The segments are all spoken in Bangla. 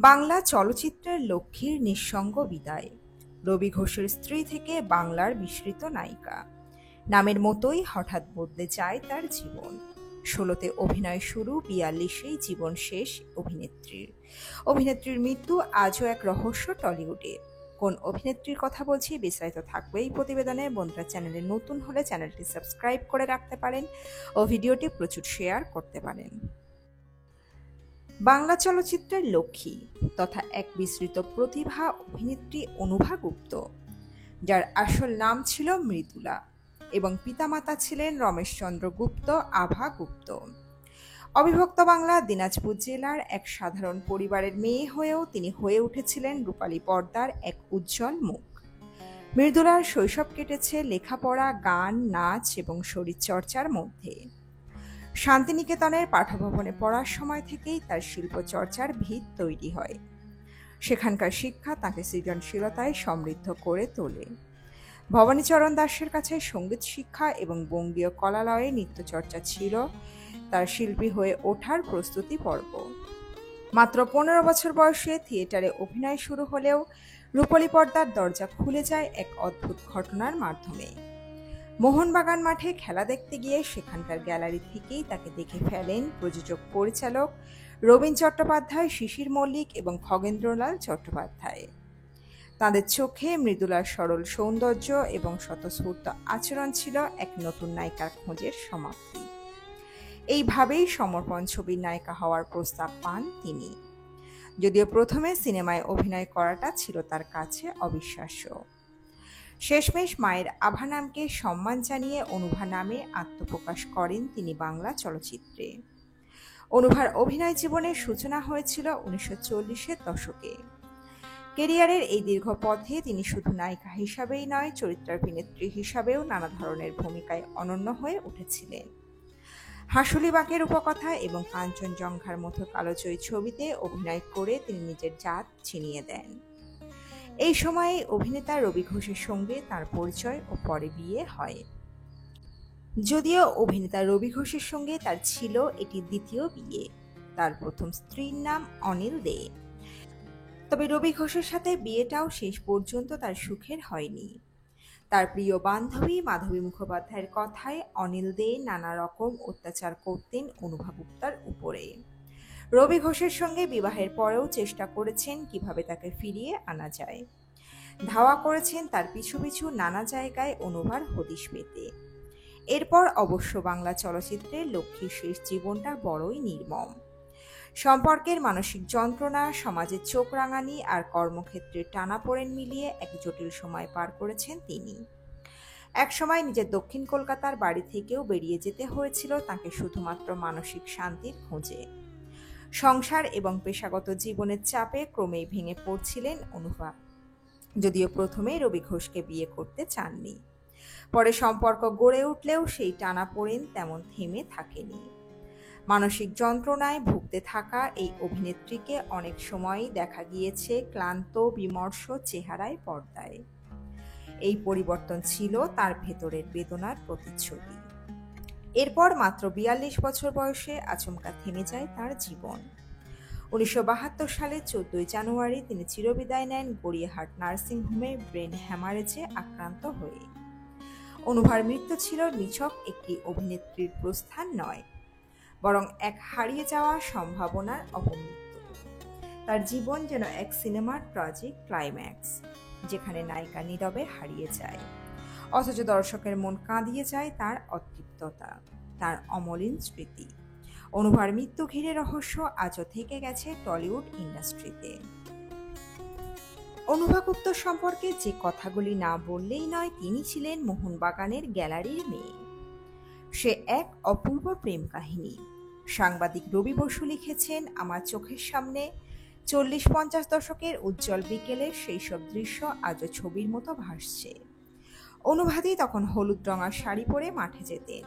বাংলা চলচ্চিত্রের লক্ষ্মীর নিঃসঙ্গ বিদায়। রবি ঘোষের স্ত্রী থেকে বাংলার বিস্মৃত নায়িকা। নামের মতোই হঠাৎ বদলে যায় তার জীবন। ১৬তে অভিনয় শুরু, ৪২-এই জীবন শেষ অভিনেত্রীর। অভিনেত্রীর মৃত্যু আজও এক রহস্য টলিউডে। কোন অভিনেত্রীর কথা বলছি বিস্তারিত থাকবে এই প্রতিবেদনে। বন্ধুরা, চ্যানেলে নতুন হলে চ্যানেলটি সাবস্ক্রাইব করে রাখতে পারেন ও ভিডিওটি প্রচুর শেয়ার করতে পারেন। বাংলা চলচ্চিত্রের লক্ষ্মী তথা এক বিস্তৃত প্রতিভা অভিনেত্রী অনুভা গুপ্ত, যার আসল নাম ছিল মৃদুলা এবং পিতামাতা ছিলেন রমেশচন্দ্র গুপ্ত, আভা গুপ্ত। অবিভক্ত বাংলা দিনাজপুর জেলার এক সাধারণ পরিবারের মেয়ে হয়েও তিনি হয়ে উঠেছিলেন রূপালী পর্দার এক উজ্জ্বল মুখ। মৃদুলার শৈশব কেটেছে লেখাপড়া, গান, নাচ এবং শরীরচর্চার মধ্যে। শান্তিনিকেতনের পাঠভবনে পড়ার সময় থেকেই তার শিল্পচর্চার ভিত তৈরি হয়। সেখানকার শিক্ষা তাকে সৃজনশীলতায় সমৃদ্ধ করে তোলে। ভবানীচরণ দাসের কাছে সঙ্গীত শিক্ষা এবং বঙ্গীয় কলালয়ে নৃত্যচর্চা ছিল তার শিল্পী হয়ে ওঠার প্রস্তুতি পর্ব। মাত্র ১৫ বছর বয়সে থিয়েটারে অভিনয় শুরু হলেও রূপালী পর্দার দরজা খুলে যায় এক অদ্ভুত ঘটনার মাধ্যমে। মোহনবাগান মাঠে খেলা দেখতে গিয়ে সেখানকার গ্যালারি থেকেই তাকে দেখে ফেলেন প্রযোজক পরিচালক রবীন চট্টোপাধ্যায়, শিশির মল্লিক এবং খগেন্দ্রলাল চট্টোপাধ্যায়। তাদের চোখে মৃদুলার সরল সৌন্দর্য এবং স্বতঃস্ফূর্ত আচরণ ছিল এক নতুন নায়িকার খোঁজের সমাপ্তি। এইভাবেই সমর্পণ ছবির নায়িকা হওয়ার প্রস্তাব পান তিনি, যদিও প্রথমে সিনেমায় অভিনয় করাটা ছিল তার কাছে অবিশ্বাস্য। শেষমেশ মায়ের আভা নামকে সম্মান জানিয়ে অনুভা নামে আত্মপ্রকাশ করেন তিনি বাংলা চলচ্চিত্রে। অনুভার অভিনয় জীবনের সূচনা হয়েছিল ১৯৪০-এর দশকে। কেরিয়ারের এই দীর্ঘ পথে তিনি শুধু নায়িকা হিসাবেই নয়, চরিত্রাভিনেত্রী হিসাবেও নানা ধরনের ভূমিকায় অনন্য হয়ে উঠেছিলেন। হাসুলিবাগের উপকথা এবং কাঞ্চনজঙ্ঘার মতো কালোজয়ী ছবিতে অভিনয় করে তিনি নিজের জাত ছিনিয়ে দেন। এই সময়ে অভিনেতা রবি ঘোষের সঙ্গে তার পরিচয় ও পরে বিয়ে হয়। যদিও অভিনেতা রবি ঘোষের সঙ্গে তার ছিল এটি দ্বিতীয় বিয়ে। তার প্রথম স্ত্রীর নাম অনিল দে। তবে রবি ঘোষের সাথে বিয়েটাও শেষ পর্যন্ত তার সুখের হয়নি। তার প্রিয় বান্ধবী মাধবী মুখোপাধ্যায়ের কথায় অনিল দে নানা রকম অত্যাচার করতেন অনুভা গুপ্তার উপরে। রবি ঘোষের সঙ্গে বিবাহের পরেও চেষ্টা করেছেন কিভাবে তাকে ফিরিয়ে আনা যায়। ধাওয়া করেছেন তার পিছু পিছু নানা জায়গায় অনুভার হদিশ পেতে। এরপর অবশ্য বাংলা চলচ্চিত্রের লক্ষ্মীর শেষ জীবনটা বড়ই নির্মম। সম্পর্কের মানসিক যন্ত্রণা, সমাজের চোখ রাঙানি আর কর্মক্ষেত্রের টানাপোড়েন মিলিয়ে এক জটিল সময় পার করেছেন তিনি। একসময় নিজের দক্ষিণ কলকাতার বাড়ি থেকেও বেরিয়ে যেতে হয়েছিল তাকে শুধুমাত্র মানসিক শান্তির খোঁজে। সংসার এবং পেশাগত জীবনের চাপে ক্রমেই ভেঙে পড়ছিলেন অনুভা, যদিও প্রথমে রবি ঘোষকে বিয়ে করতে চাননি। পরে সম্পর্ক গড়ে উঠলেও সেই টানাপোড়েন তেমন থেমে থাকেনি। মানসিক যন্ত্রণায় ভুগতে থাকা এই অভিনেত্রীকে অনেক সময়ই দেখা গিয়েছে ক্লান্ত, বিমর্ষ চেহারায় পর্দায়। এই পরিবর্তন ছিল তার ভেতরের বেদনার প্রতিচ্ছবি। এরপর মাত্র ৪২ বছর বয়সে আচমকা থেমে যায় তার জীবন। ১৯৭২ সালের ১৪ জানুয়ারি তিনি চিরবিদায় নেন গড়িয়াহাট নার্সিংহোমে ব্রেন হ্যামারেজে আক্রান্ত হয়ে। অনুভার মৃত্যু ছিল নিছক একটি অভিনেত্রীর প্রস্থান নয়, বরং এক হারিয়ে যাওয়া সম্ভাবনার অপমৃত্যু। তার জীবন যেন এক সিনেমার ট্র্যাজিক ক্লাইম্যাক্স, যেখানে নায়িকা নীরবে হারিয়ে যায়, অথচ দর্শকের মন কাঁদিয়ে যায় তার অতৃপ্ততা, তার অমলিন স্মৃতি। অনুভার মৃত্যু ঘিরে রহস্য আজও থেকে গেছে টলিউড ইন্ডাস্ট্রিতে। অনুভা গুপ্ত সম্পর্কে যে কথাগুলি না বললেই নয়, তিনি ছিলেন মোহনবাগানের গ্যালারির মেয়ে। সে এক অপূর্ব প্রেম কাহিনী। সাংবাদিক রবি বসু লিখেছেন, আমার চোখের সামনে ৪০-৫০ দশকের উজ্জ্বল বিকেলের সেই সব দৃশ্য আজও ছবির মতো ভাসছে। অনুভাদি তখন হলুদ রঙা শাড়ি পরে মাঠে যেতেন।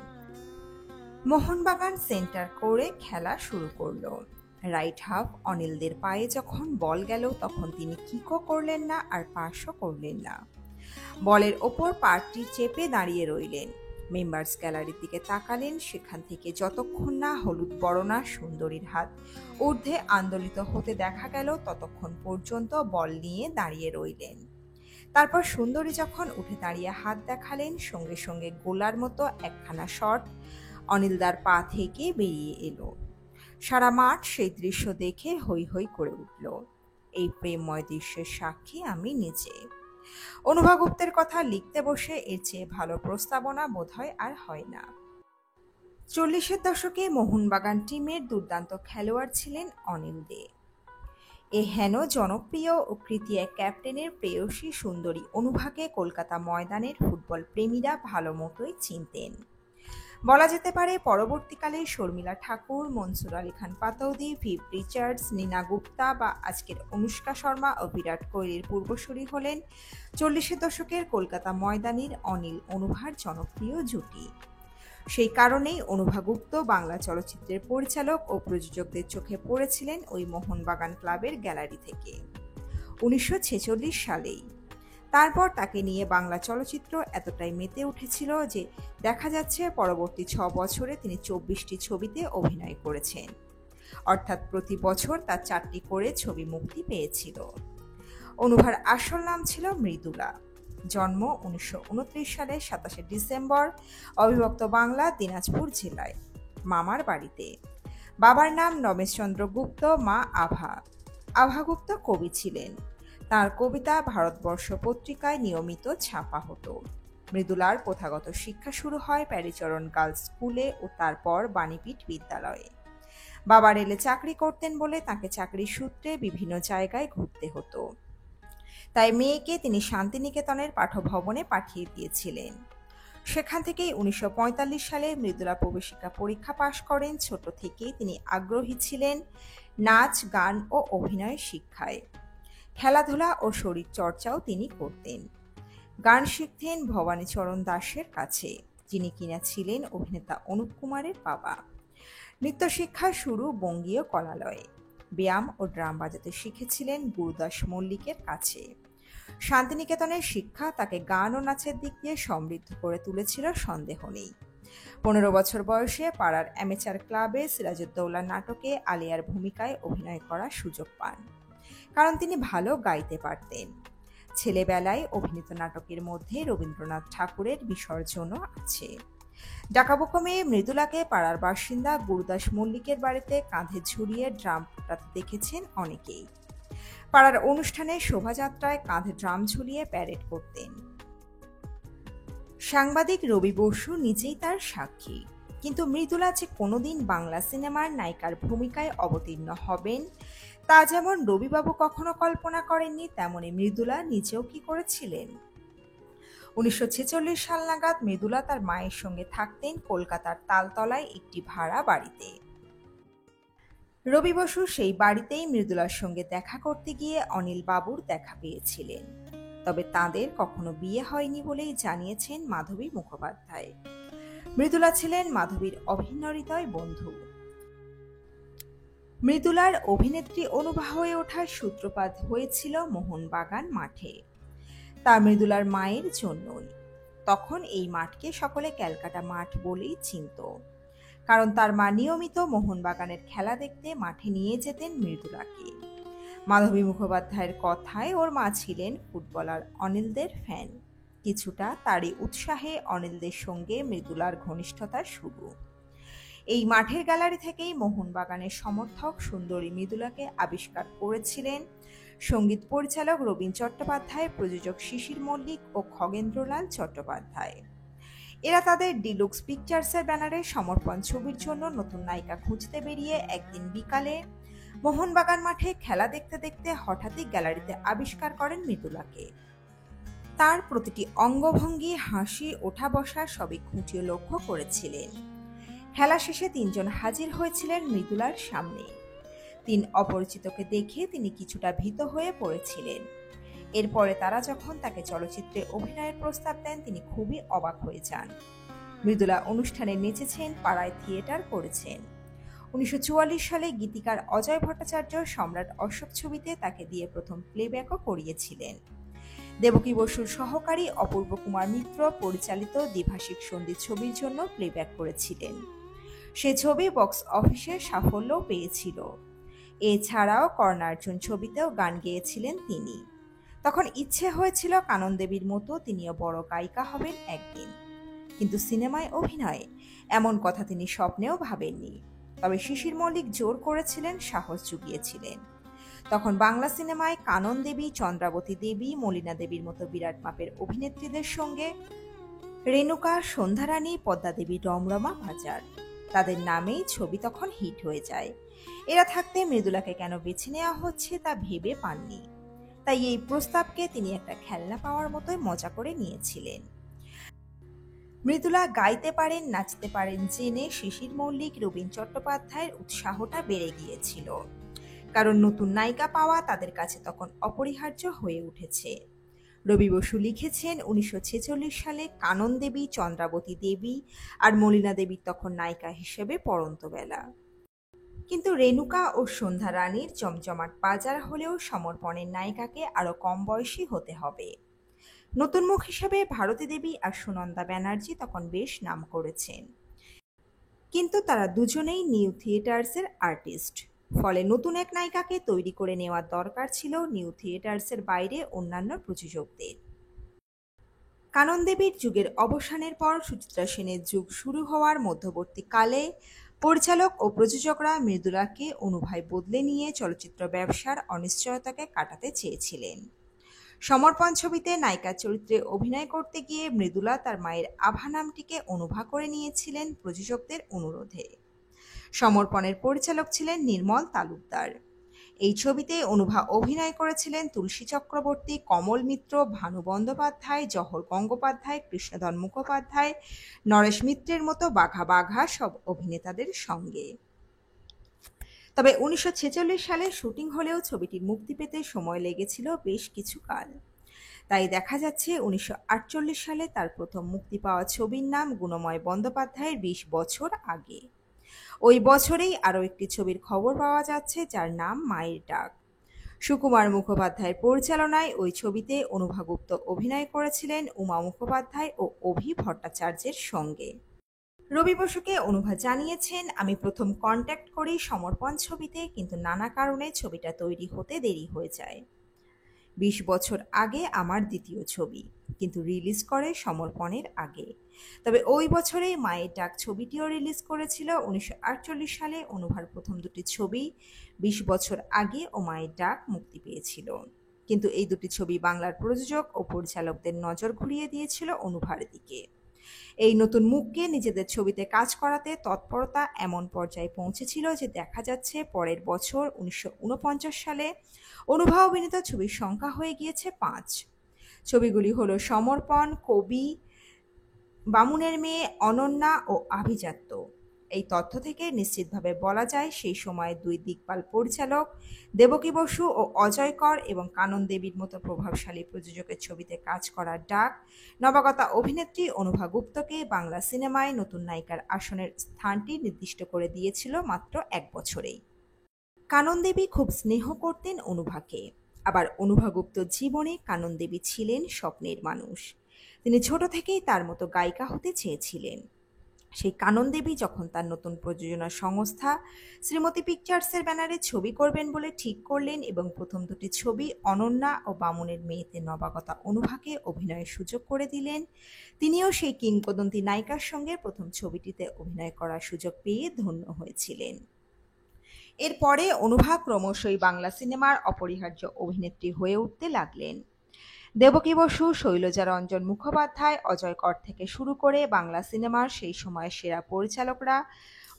মোহনবাগান সেন্টার করে খেলা শুরু করলো। রাইট হাফ অনিলদের পায়ে যখন বল গেল, তখন তিনি কিকও করলেন না আর পাসও করলেন না। বলের ওপর পাটি চেপে দাঁড়িয়ে রইলেন। মেম্বার্স গ্যালারির দিকে তাকালেন। সেখান থেকে যতক্ষণ না হলুদ বরণা সুন্দরীর হাত ঊর্ধ্বে আন্দোলিত হতে দেখা গেল, ততক্ষণ পর্যন্ত বল নিয়ে দাঁড়িয়ে রইলেন। তারপর সুন্দরী যখন উঠে দাঁড়িয়ে হাত দেখালেন, সঙ্গে সঙ্গে গোলার মতো একখানা শট অনিলদার পা থেকে বেরিয়ে এলো। সারা মাঠ সেই দৃশ্য দেখে হৈ হৈ করে উঠল। এই প্রেমময় দৃশ্যের সাক্ষী আমি নিজে। অনুভা গুপ্তের কথা লিখতে বসে এর চেয়ে ভালো প্রস্তাবনা বোধহয় আর হয় না। 40-এর দশকে মোহনবাগান টিমের দুর্দান্ত খেলোয়াড় ছিলেন অনিল দে। এ হেন জনপ্রিয় ও কৃতি এক ক্যাপ্টেনের প্রেয়সী সুন্দরী অনুভাকে কলকাতা ময়দানের ফুটবল প্রেমীরা ভালো মতোই চিনতেন। বলা যেতে পারে পরবর্তীকালে শর্মিলা ঠাকুর, মনসুর আলী খান পাতৌদি, ভিভ রিচার্ডস, নীনা গুপ্তা বা আজকের অনুষ্কা শর্মা ও বিরাট কোহলির পূর্বসূরি হলেন 40-এর দশকের কলকাতা ময়দানের অনিল অনুভার জনপ্রিয় জুটি। সেই কারণেই অনুভা গুপ্ত বাংলা চলচ্চিত্রের পরিচালক ও প্রযোজকদের চোখে পড়েছিলেন ওই মোহনবাগান ক্লাবের গ্যালারি থেকে 1946 সালেই। তারপর তাকে নিয়ে বাংলা চলচ্চিত্র এতটাই মেতে উঠেছিল যে দেখা যাচ্ছে পরবর্তী 6 বছরে তিনি 24টি ছবিতে অভিনয় করেছেন, অর্থাৎ প্রতি বছর তার 4টি করে ছবি মুক্তি পেয়েছিল। অনুভার আসল নাম ছিল মৃদুলা। জন্ম 1929 সালের 27 ডিসেম্বর, অবিভক্ত বাংলা, দিনাজপুর জেলায়, মামার বাড়িতে। বাবার নাম রমেশচন্দ্র গুপ্ত, মা আভা। আভা গুপ্ত কবি ছিলেন। তার কবিতা ভারতবর্ষ পত্রিকায় নিয়মিত ছাপা হতো। মৃদুলার প্রথাগত শিক্ষা শুরু হয় প্যারিচরণ গার্লস স্কুলে ও তারপর বাণীপীঠ বিদ্যালয়ে। বাবা রেলে চাকরি করতেন বলে তাকে চাকরির সূত্রে বিভিন্ন জায়গায় ঘুরতে হতো। তাই মেয়েকে তিনি শান্তিনিকেতনের পাঠভবনে পাঠিয়ে দিয়েছিলেন। সেখান থেকেই 1945 সালে মৃদুলা প্রবেশিকা পরীক্ষা পাশ করেন। ছোট থেকেই তিনি আগ্রহী ছিলেন নাচ, গান ও অভিনয় শিক্ষায়। খেলাধুলা ও শরীর চর্চাও তিনি করতেন। গান শিখতেন ভবানীচরণ দাসের কাছে, যিনি কিনা ছিলেন অভিনেতা অনুপ কুমারের বাবা। নৃত্য শিক্ষা শুরু বঙ্গীয় কলালয়ে। ব্যায়াম ও ড্রাম বাজাতে শিখেছিলেন গুরুদাস মল্লিকের কাছে। শান্তিনিকেতনের শিক্ষা তাকে গান ও নাচের দিক দিয়ে সমৃদ্ধ করে তুলেছিল, সন্দেহ নেই। 15 বছর বয়সে পাড়ার অ্যামেচার ক্লাবে সিরাজউদ্দৌলা নাটকে আলিয়ার ভূমিকায় অভিনয় করার সুযোগ পান, কারণ তিনি ভালো গাইতে পারতেন। ছেলেবেলায় অভিনীত নাটকের মধ্যে রবীন্দ্রনাথ ঠাকুরের বিসর্জনও আছে। ডাকাবুকো মেয়ে মৃদুলাকে পাড়ার বাসিন্দা গুরুদাস মল্লিকের বাড়িতে কাঁধে ঝুলিয়ে ড্রাম ফোটাতে দেখেছেন অনেকেই। পাড়ার অনুষ্ঠানে শোভাযাত্রায় কাঁধে ড্রাম ঝুলিয়ে প্যারেড করতেন। সাংবাদিক রবি বসু নিজেই তার সাক্ষী। কিন্তু মৃদুলা যে কোনোদিন বাংলা সিনেমার নায়িকার ভূমিকায় অবতীর্ণ হবেন তা যেমন রবিবাবু কখনো কল্পনা করেননি, তেমনি মৃদুলা নিজেও কি করেছিলেন। 1946 সাল নাগাদ মৃদুলা তার মায়ের সঙ্গে থাকতেন কলকাতার তালতলায় একটি ভাড়া বাড়িতে। রবি বসু সেই বাড়িতেই মৃদুলার সঙ্গে দেখা করতে গিয়ে অনিল বাবুর দেখা পেয়েছিলেন। তবে তাঁদের কখনো বিয়ে হয়নি বলেই জানিয়েছেন মাধবী মুখোপাধ্যায়। মৃদুলা ছিলেন মাধবীর অভিন্ন হৃদয় বন্ধু। মৃদুলার অভিনেত্রী অনুভা হয়ে ওঠার সূত্রপাত হয়েছিল মোহনবাগান মাঠে। তা মৃদুলার মায়ের জন্যই। তখন এই মাঠকে সকলে ক্যালকাটা মাঠ বলেই চিনত, কারণ তার মা নিয়মিত মোহনবাগানের খেলা দেখতে মাঠে নিয়ে যেতেন মৃদুলাকে। মাধবী মুখোপাধ্যায়ের কথায় ওর মা ছিলেন ফুটবলার অনিলদের ফ্যান। কিছুটা তারই উৎসাহে অনিলদের সঙ্গে মৃদুলার ঘনিষ্ঠতা শুরু। এই মাঠের গ্যালারি থেকেই মোহনবাগানের সমর্থক সুন্দরী মৃদুলাকে আবিষ্কার করেছিলেন সঙ্গীত পরিচালক রবীন চট্টোপাধ্যায়, প্রযোজক শিশির মল্লিক ও খগেন্দ্রলাল চট্টোপাধ্যায়। এরা তাদের ডিলুক্স পিকচার্সের ব্যানারে সমর্পণ ছবির জন্য নতুন নায়িকা খুঁজতে বেরিয়ে একদিন বিকালে মোহনবাগান মাঠে খেলা দেখতে দেখতে হঠাৎই গ্যালারিতে আবিষ্কার করেন মৃদুলাকে। তার প্রতিটি অঙ্গভঙ্গি, হাসি, ওঠা বসা সবই খুঁটিয়ে লক্ষ্য করেছিলেন। খেলা শেষে 3 জন হাজির হয়েছিলেন মৃদুলার সামনে। 3 অপরিচিতকে দেখে তিনি কিছুটা ভীত হয়ে পড়েছিলেন। এরপরে তারা যখন তাকে চলচ্চিত্রে অভিনয়ের প্রস্তাব দেন তিনি খুবই অবাক হয়ে যান। মৃদুলা অনুষ্ঠানে নেচেছেন, পাড়ায় থিয়েটার করেছেন। 1944 সালে গীতিকার অজয় ভট্টাচার্য সম্রাট অশোক ছবিতে তাকে দিয়ে প্রথম প্লেব্যাকও করিয়েছিলেন। দেবকী বসুর সহকারী অপূর্ব কুমার মিত্র পরিচালিত দ্বিভাষিক সন্ধি ছবির জন্য প্লেব্যাক করেছিলেন। সে ছবি বক্স অফিসে সাফল্য পেয়েছিল। এছাড়াও কর্ণার্জুন ছবিতেও গান গেয়েছিলেন তিনি। তখন ইচ্ছে হয়েছিল কানন দেবীর মতো তিনিও বড় গায়িকা হবেন একদিন, কিন্তু সিনেমায় অভিনয় এমন কথা তিনি স্বপ্নেও ভাবেননি। তবে শিশির মল্লিক জোর করেছিলেন, সাহস জুগিয়েছিলেন। তখন বাংলা সিনেমায় কানন দেবী, চন্দ্রাবতী দেবী, মলিনা দেবীর মতো বিরাট মাপের অভিনেত্রীদের সঙ্গে রেণুকা, সন্ধ্যারানী, পদ্মা দেবী, রমরমা বাজার, তাদের নামেই ছবি তখন হিট হয়ে যায়। এরা থাকতে মৃদুলাকে কেন বেছে নেওয়া হচ্ছে তা ভেবে পাননি, তাই এই প্রস্তাবকে তিনি একটা খেলনা পাওয়ার মতোই মজা করে নিয়েছিলেন। মৃদুলা গাইতে পারেন, নাচতে পারেন জেনে শিশির মল্লিক, রবীন চট্টোপাধ্যায়ের উৎসাহটা বেড়ে গিয়েছিল, কারণ নতুন নায়িকা পাওয়া তাদের কাছে তখন অপরিহার্য হয়ে উঠেছে। রবি বসু লিখেছেন 1946 সালে কানন দেবী, চন্দ্রাবতী দেবী আর মলিনা দেবীর তখন নায়িকা হিসেবে পড়ন্ত বেলা। কিন্তু রেণুকা ও সন্ধ্যা রানীর জমজমাট বাজার হলেও সমর্পণের নায়িকাকে আরো কম বয়সী হতে হবে। নতুন মুখ হিসেবে ভারতী দেবী আর সুনন্দা ব্যানার্জি তখন বেশ নাম করেছেন, কিন্তু তারা দুজনেই নিউ থিয়েটার্সের আর্টিস্ট। ফলে নতুন এক নায়িকাকে তৈরি করে নেওয়ার দরকার ছিল নিউ থিয়েটার্সের বাইরে অন্যান্য প্রযোজকদের। কানন দেবীর যুগের অবসানের পর সুচিত্রা সেনের যুগ শুরু হওয়ার মধ্যবর্তীকালে পরিচালক ও প্রযোজকরা মৃদুলাকে অনুভয় বদলে নিয়ে চলচ্চিত্র ব্যবসার অনিশ্চয়তাকে কাটাতে চেয়েছিলেন। সমর্পণ ছবিতে নায়িকার চরিত্রে অভিনয় করতে গিয়ে মৃদুলা তার মায়ের আভা নামটিকে অনুভা করে নিয়েছিলেন প্রযোজকদের অনুরোধে। সমর্পণের পরিচালক ছিলেন নির্মল তালুকদার। এই ছবিতে অনুভা অভিনয় করেছিলেন তুলসী চক্রবর্তী, কমল মিত্র, ভানু বন্দ্যোপাধ্যায়, জহর গঙ্গোপাধ্যায়, কৃষ্ণধন মুখোপাধ্যায়, নরেশ মিত্রের মতো বাঘা বাঘা সব অভিনেতাদের সঙ্গে। তবে 1946 সালে শুটিং হলেও ছবিটির মুক্তি পেতে সময় লেগেছিল বেশ কিছু কাল। তাই দেখা যাচ্ছে 1948 সালে তার প্রথম মুক্তি পাওয়া ছবির নাম গুণময় বন্দ্যোপাধ্যায়ের 20 বছর আগে। ওই বছরেই আরও একটি ছবির খবর পাওয়া যাচ্ছে যার নাম মায়ের ডাক। সুকুমার মুখোপাধ্যায়ের পরিচালনায় ওই ছবিতে অনুভা গুপ্ত অভিনয় করেছিলেন উমা মুখোপাধ্যায় ও অভি ভট্টাচার্যের সঙ্গে। রবি বসুকে অনুভা জানিয়েছেন, আমি প্রথম কন্ট্যাক্ট করি সমর্পণ ছবিতে, কিন্তু নানা কারণে ছবিটা তৈরি হতে দেরি হয়ে যায়। 20 বছর আগে আমার দ্বিতীয় ছবি, কিন্তু রিলিজ করে সমর্পণের আগে। তবে ওই বছরেই মায়ের ডাক ছবিটিও রিলিজ করেছিল। 1948 সালে অনুভার প্রথম দুটি ছবি 20 বছর আগে ও মায়ের ডাক মুক্তি পেয়েছিল, কিন্তু এই দুটি ছবি বাংলার প্রযোজক ও পরিচালকদের নজর ঘুরিয়ে দিয়েছিল অনুভার দিকে। এই নতুন মুখকে নিজেদের ছবিতে কাজ করাতে তৎপরতা এমন পর্যায়ে পৌঁছেছিল যে দেখা যাচ্ছে পরের বছর 1949 সালে অনুভা অভিনীত ছবির সংখ্যা হয়ে গিয়েছে 5। ছবিগুলি হলো সমর্পণ, কবি, বামুনের মেয়ে, অনন্যা ও আভিজাত্য। এই তথ্য থেকে নিশ্চিতভাবে বলা যায় সেই সময় দুই দিকপাল পরিচালক দেবকী বসু ও অজয় কর এবং কানন দেবীর মতো প্রভাবশালী প্রযোজকের ছবিতে কাজ করার ডাক নবাগতা অভিনেত্রী অনুভা গুপ্তকে বাংলা সিনেমায় নতুন নায়িকার আসনের স্থানটি নির্দিষ্ট করে দিয়েছিল মাত্র 1 বছরেই। কানন দেবী খুব স্নেহ করতেন অনুভাকে। আবার অনুভা গুপ্ত জীবনে কানন দেবী ছিলেন স্বপ্নের মানুষ। তিনি ছোট থেকেই তার মতো গায়িকা হতে চেয়েছিলেন। সেই কানন দেবী যখন তার নতুন প্রযোজনা সংস্থা শ্রীমতী পিকচার্সের ব্যানারে ছবি করবেন বলে ঠিক করলেন এবং প্রথম দুটি ছবি অনন্যা ও বামুনের মেয়েতে নবাগতা অনুভাকে অভিনয়ের সুযোগ করে দিলেন, তিনিও সেই কিংবদন্তি নায়িকার সঙ্গে প্রথম ছবিটিতে অভিনয় করার সুযোগ পেয়ে ধন্য হয়েছিলেন। এরপরে অনুভা ক্রমশই বাংলা সিনেমার অপরিহার্য অভিনেত্রী হয়ে উঠতে লাগলেন। দেবকী বসু, শৈলজা রঞ্জন মুখোপাধ্যায়, অজয় কর থেকে শুরু করে বাংলা সিনেমার সেই সময়ের সেরা পরিচালকরা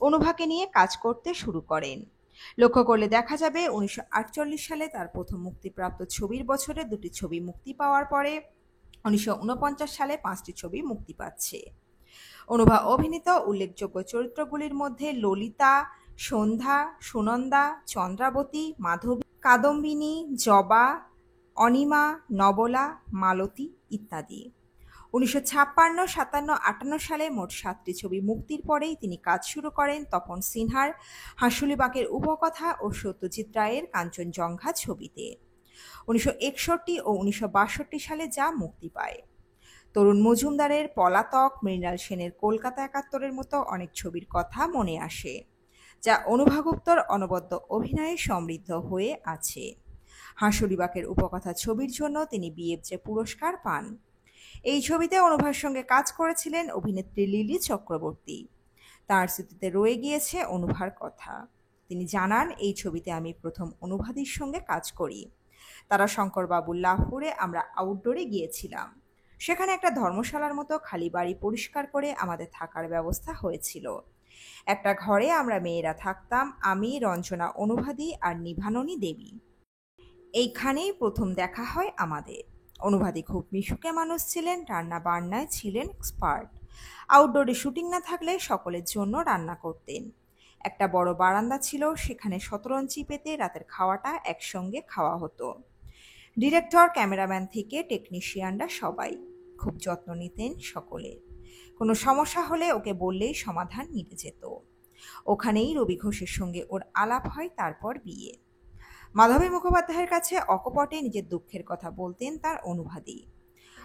অনুভাকে নিয়ে কাজ করতে শুরু করেন। লক্ষ্য করলে দেখা যাবে 1948 সালে তার প্রথম মুক্তিপ্রাপ্ত ছবির বছরে দুটি ছবি মুক্তি পাওয়ার পরে 1949 সালে 5টি ছবি মুক্তি পাচ্ছে। অনুভা অভিনীত উল্লেখযোগ্য চরিত্রগুলির মধ্যে ললিতা, সন্ধ্যা, সুনন্দা, চন্দ্রাবতী, মাধবী, কাদম্বিনী, জবা, অনিমা, নবলা, মালতী ইত্যাদি। 1956, 57, 58 সালে মোট 7টি ছবি মুক্তির পরেই তিনি কাজ শুরু করেন তপন সিনহার হাঁসুলি বাঁকের উপকথা ও সত্যজিৎ রায়ের কাঞ্চনজঙ্ঘা ছবিতে। 1961 ও 1962 সালে যা মুক্তি পায়। তরুণ মজুমদারের পলাতক, মৃণাল সেনের কলকাতা ৭১-এর মতো অনেক ছবির কথা মনে আসে, যা অনুভা গুপ্তর অনবদ্য অভিনয়ে সমৃদ্ধ হয়ে আছে। হাঁসুলিবাকের উপকথা ছবির জন্য তিনি বিএফজে পুরস্কার পান। এই ছবিতে অনুভার সঙ্গে কাজ করেছিলেন অভিনেত্রী লিলি চক্রবর্তী। তাঁর স্মৃতিতে রয়ে গিয়েছে অনুভার কথা। তিনি জানান, এই ছবিতে আমি প্রথম অনুভাদির সঙ্গে কাজ করি। তারা শঙ্করবাবুর লাভপুরে আমরা আউটডোরে গিয়েছিলাম। সেখানে একটা ধর্মশালার মতো খালি বাড়ি পরিষ্কার করে আমাদের থাকার ব্যবস্থা হয়েছিল। একটা ঘরে আমরা মেয়েরা থাকতাম, আমি, রঞ্জনা অনুভাদি আর নিভাননী দেবী। এইখানেই প্রথম দেখা হয় আমাদের। অনুভাদি খুব মিশুকে মানুষ ছিলেন, রান্না বান্নায় ছিলেন এক্সপার্ট। আউটডোরে শুটিং না থাকলে সকলের জন্য রান্না করতেন। একটা বড় বারান্দা ছিল, সেখানে শতরঞ্চি পেতে রাতের খাওয়াটা একসঙ্গে খাওয়া হতো। ডিরেক্টর, ক্যামেরাম্যান থেকে টেকনিশিয়ানরা সবাই খুব যত্ন নিতেন সকলের। কোনো সমস্যা হলে ওকে বললেই সমাধান মিলে যেত। ওখানেই রবি ঘোষের সঙ্গে ওর আলাপ হয়, তারপর বিয়ে। মাধবী মুখোপাধ্যায়ের কাছে অকপটে নিজের দুঃখের কথা বলতেন তার অনুভাদি।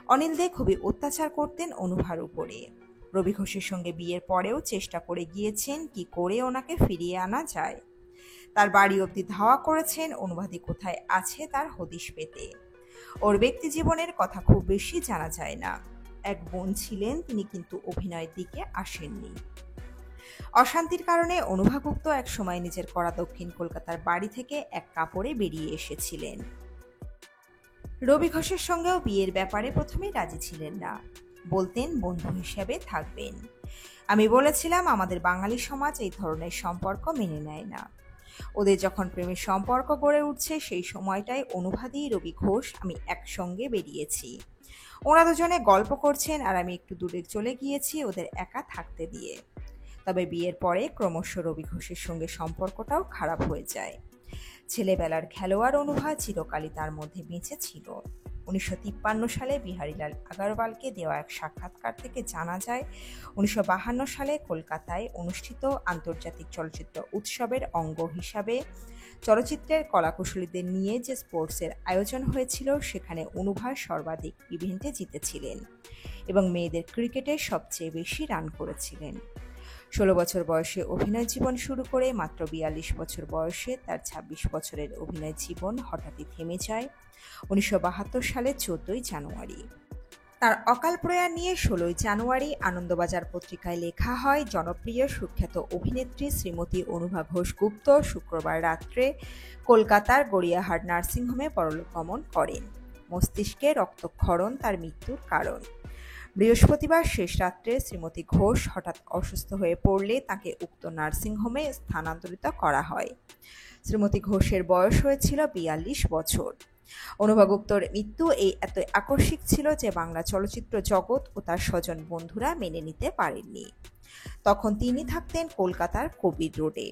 অনিল দে খুবই অত্যাচার করতেন অনুভার উপরে। রবি ঘোষের সঙ্গে বিয়ের পরেও চেষ্টা করে গিয়েছেন কি করে ওনাকে ফিরিয়ে আনা যায়। তার বাড়ি অবধি ধাওয়া করেছেন অনুভাদি কোথায় আছে তার হদিশ পেতে। ওর ব্যক্তি জীবনের কথা খুব বেশি জানা যায় না। এক বোন ছিলেন, তিনি কিন্তু অভিনয়ের দিকে আসেননি। অশান্তির কারণে অনুভা গুপ্ত এক সময় নিজের করা দক্ষিণ কলকাতার বাড়ি থেকে এক কাপড়ে বেরিয়ে এসেছিলেন। রবি ঘোষের সঙ্গেও বিয়ের ব্যাপারে প্রথমেই রাজি ছিলেন না, বলতেন বন্ধু হিসেবে থাকবেন। আমি বলেছিলাম আমাদের বাঙালি সমাজ এই ধরনের সম্পর্ক মেনে নেয় না। ওদের যখন প্রেমের সম্পর্ক গড়ে উঠছে সেই সময়টায় অনুভাদি, রবি ঘোষ, আমি একসঙ্গে বেরিয়েছি। ওরা দুজনে গল্প করছেন আর আমি একটু দূরে চলে গিয়েছি ওদের একা থাকতে দিয়ে। তবে বিয়ের পরে ক্রমশ রবি ঘোষের সঙ্গে সম্পর্কটাও খারাপ হয়ে যায়। ছেলেবেলার খেলোয়াড় অনুভা চিরকালই তার মধ্যে বেঁচে ছিল। 1953 সালে বিহারীলাল আগরওয়ালকে দেওয়া এক সাক্ষাৎকার থেকে জানা যায়, 1952 সালে কলকাতায় অনুষ্ঠিত আন্তর্জাতিক চলচ্চিত্র উৎসবের অঙ্গ হিসাবে চলচ্চিত্রের কলাকুশলীদের নিয়ে যে স্পোর্টসের আয়োজন হয়েছিল, সেখানে অনুভা সর্বাধিক ইভেন্টে জিতেছিলেন এবং মেয়েদের ক্রিকেটে সবচেয়ে বেশি রান করেছিলেন। 16 বছর বয়সে অভিনয় জীবন শুরু করে মাত্র 42 বছর বয়সে তার 26 বছরের অভিনয় জীবন হঠাৎই থেমে যায় 1972 সালের 14 জানুয়ারি। তার অকাল প্রয়াণ নিয়ে 16 জানুয়ারি আনন্দবাজার পত্রিকায় লেখা হয়, জনপ্রিয় সুখ্যাত অভিনেত্রী শ্রীমতী অনুভা ঘোষ গুপ্ত শুক্রবার রাত্রে কলকাতার গড়িয়াহাট নার্সিংহোমে পরলোক গমন করেন। মস্তিষ্কে রক্তক্ষরণ তার মৃত্যুর কারণ। বৃহস্পতিবার শেষ রাত্রে শ্রীমতী ঘোষ হঠাৎ অসুস্থ হয়ে পড়লে তাকে উক্ত নার্সিংহোমে স্থানান্তরিত করা হয়। শ্রীমতী ঘোষের বয়স হয়েছিল 42 বছর। অনুভা গুপ্তর মৃত্যু এত আকস্মিক ছিল যে বাংলা চলচ্চিত্র জগৎ ও তার স্বজন বন্ধুরা মেনে নিতে পারেননি। তখন তিনি থাকতেন কলকাতার কবির রোডে।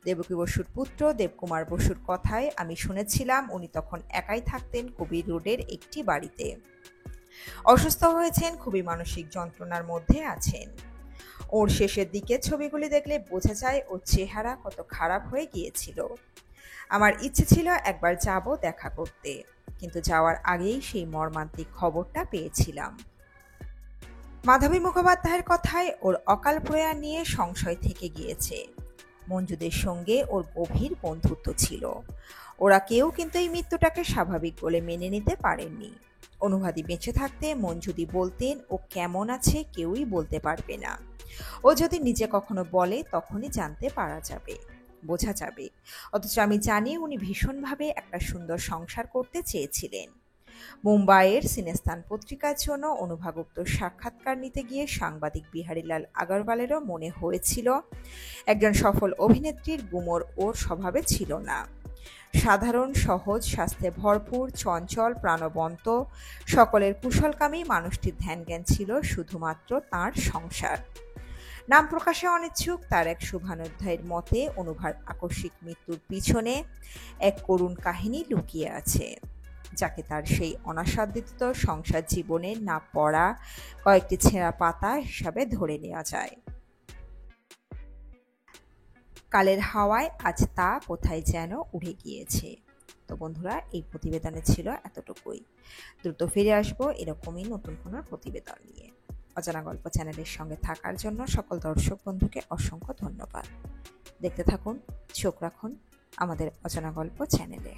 দেবকী বসুর পুত্র দেবকুমার বসুর কথায় আমি শুনেছিলাম উনি তখন একাই থাকতেন কবির রোডের একটি বাড়িতে। অসুস্থ হয়েছেন, খুবই মানসিক যন্ত্রণার মধ্যে আছেন। ওর শেষের দিকে ছবিগুলি দেখলে বোঝা যায় ওর চেহারা কত খারাপ হয়ে গিয়েছিল। আমার ইচ্ছে ছিল একবার যাব দেখা করতে, কিন্তু যাওয়ার আগেই সেই মর্মান্তিক খবরটা পেয়েছিলাম। মাধবী মুখোপাধ্যায়ের কথায় ওর অকাল প্রয়াণ নিয়ে সংশয় থেকে গিয়েছে। মঞ্জুদের সঙ্গে ওর গভীর বন্ধুত্ব ছিল। ওরা কেউ কিন্তু এই মৃত্যুটাকে স্বাভাবিক বলে মেনে নিতে পারেননি। অনুভাদি বেঁচে থাকতে মঞ্জুদি বলতেন, ও কেমন আছে কেউই বলতে পারবে না। ও যদি নিজে কখনো বলে তখনই জানতে পারা যাবে, বোঝা যাবে। অথচ আমি জানি উনি ভীষণভাবে একটা সুন্দর সংসার করতে চেয়েছিলেন। মুম্বাইয়ের সিনেস্তান পত্রিকার জন্য অনুভা গুপ্তর সাক্ষাৎকার নিতে গিয়ে সাংবাদিক বিহারীলাল আগরওয়ালেরও মনে হয়েছিল একজন সফল অভিনেত্রীর গুমর ওর স্বভাবে ছিল না। সাধারণ, সহজ, স্বাস্থ্যে ভরপুর, চঞ্চল, প্রাণবন্ত, সকলের কুশলকামী মানুষটির ধ্যানজ্ঞান ছিল শুধুমাত্র তাঁর সংসার। নাম প্রকাশে অনিচ্ছুক তার এক শুভানুধ্যায়ীর মতে, অনুভার আকস্মিক মৃত্যুর পিছনে এক করুণ কাহিনী লুকিয়ে আছে, যাকে তার সেই অনাস্বাদিত সংসার জীবনে না পড়া কয়েকটি ছেঁড়া পাতা হিসাবে ধরে নেওয়া যায়। কালের হাওয়ায় আজ তা কোথায় যেন উড়ে গিয়েছে। তো তো বন্ধুরা, এই প্রতিবেদনে ছিল এতটুকুই। দ্রুত ফিরে আসবো এরকমই নতুন কোনো প্রতিবেদন নিয়ে। অজানা গল্প চ্যানেলের সঙ্গে থাকার জন্য সকল দর্শক বন্ধুকে অসংখ্য ধন্যবাদ। দেখতে থাকুন, চোখ রাখুন আমাদের অজানা গল্প চ্যানেলে।